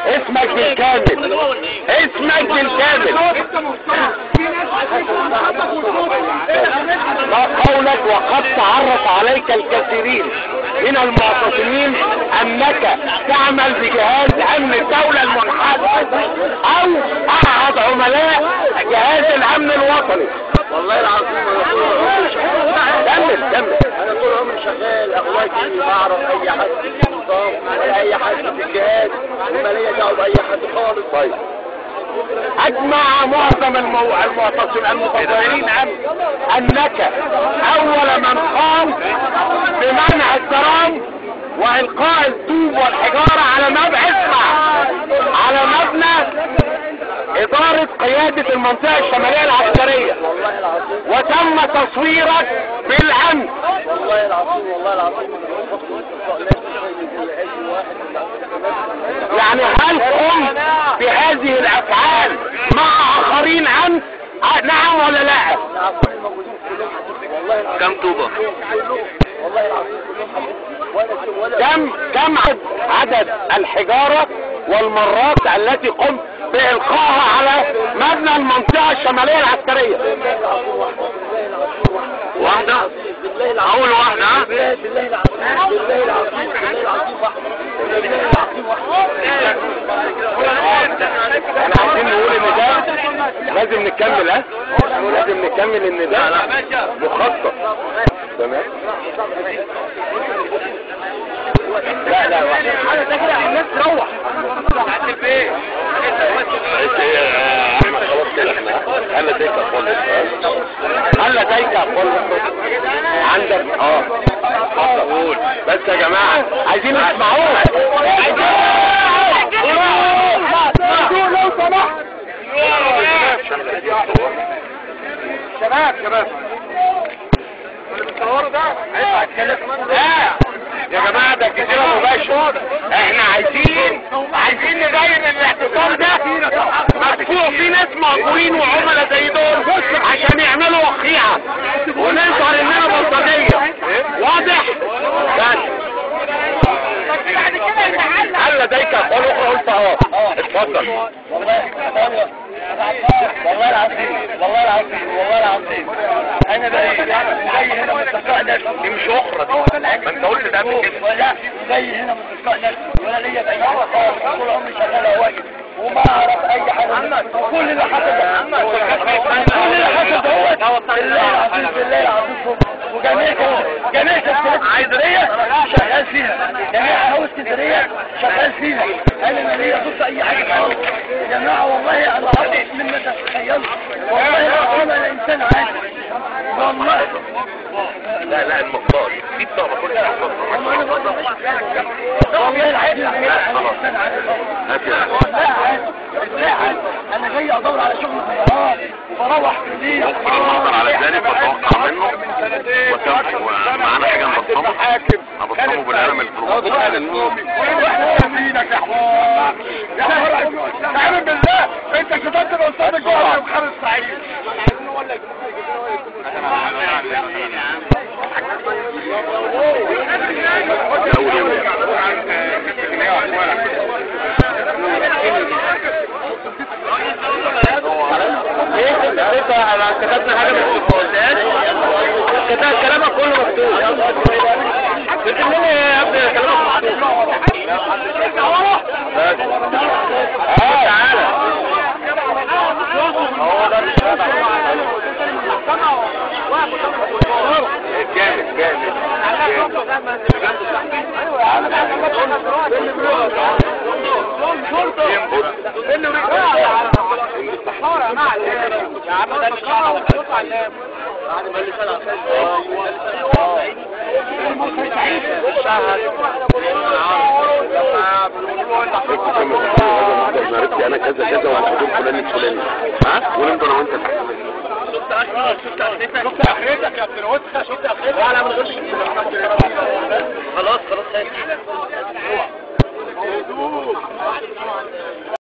اسمك بالكامل، اسمك بالكامل. لا قولك وقد تعرف عليك الكثيرين من المعتصمين انك تعمل بجهاز امن الدولة المنحل او احد عملاء جهاز الامن الوطني. والله العظيم انا طول عمري كمل انا طول عمري شغال اخواتي، بعرف اي حد في النظام ولا اي حد في الجهاز وما ليا دعوه باي حد خالص. طيب اجمع معظم المعتصمين المتظاهرين انك اول من قام بمنع الترام والقاء الطوب والحجارة على مبنى ادارة قيادة المنطقة الشمالية العسكرية، وتم تصويرك بالامن. والله العظيم يعني هل قمت بهذه الافعال مع اخرين انت؟ نعم ولا لا؟ كم طوبة؟ والله العظيم كم عدد الحجارة والمرات التي قمت بإلقائها على مبنى المنطقة الشمالية العسكرية؟ واحدة؟ أول واحدة. بالله العظيم احنا عايزين نقول ان ده لازم نكمل، لازم نكمل ان ده مخطط. تمام. لا الناس تروح. خلاص كده احنا هلا دايكا خالص عندك. قول بس يا جماعة عايزين نسمعوه. لو سمحت شباب اللي بتصوروا ده يا جماعة ده كتير مباشر. احنا عايزين نبين ان الاعتصام ده مدفوع فيه ناس مأجورين وعملاء زي دول عشان يعملوا وقيعة ونظهر اننا بلطجية. واضح؟ هل لديك اقول قلت اتفضل. والله العظيم انا جاي هنا من تلقاء نفسي. دي مش اخرى دي، ما انت قلت ده قبل كده. لا جاي هنا من تلقاء نفسي ولا ليا باي حاجه خالص. طول عمري شغال اواجب وما اعرف اي حاجه. كل اللي حصل ده بالله العظيم وجميع اسكندريه شغال فيها، جميع قهوه اسكندريه شغال فيها. انا ما ليا ضد اي حاجه خالص يا جماعه. والله انا عارف مما تتخيلوا. والله العظيم انا انسان عادي والله. لا المقدار في الطاقه كل والله العظيم انا انسان عادي. لا انا جاي ادور على شغل طيران وبروح في الليل. ممكن المنظر على ذلك واتوقع منه ومعانا حاجه نبصمه بالقلم الفلوس. يا عم بالله انت شطرت الاستاذ جوه وخالد سعيد. انا كتبنا حاجه ما قلتهاش، كتبت كلامك كله مكتوب. بتقول لي يا ابني كلامك مكتوب. تعالى هو ده جامد يا عم ده مش علام بعد ما اللي سلع انا كذا والحدود فلان ها ونمضي انا وانت شفت اخرتك يا ابن الوسخه. شفت اخرتك. لا من غير خلاص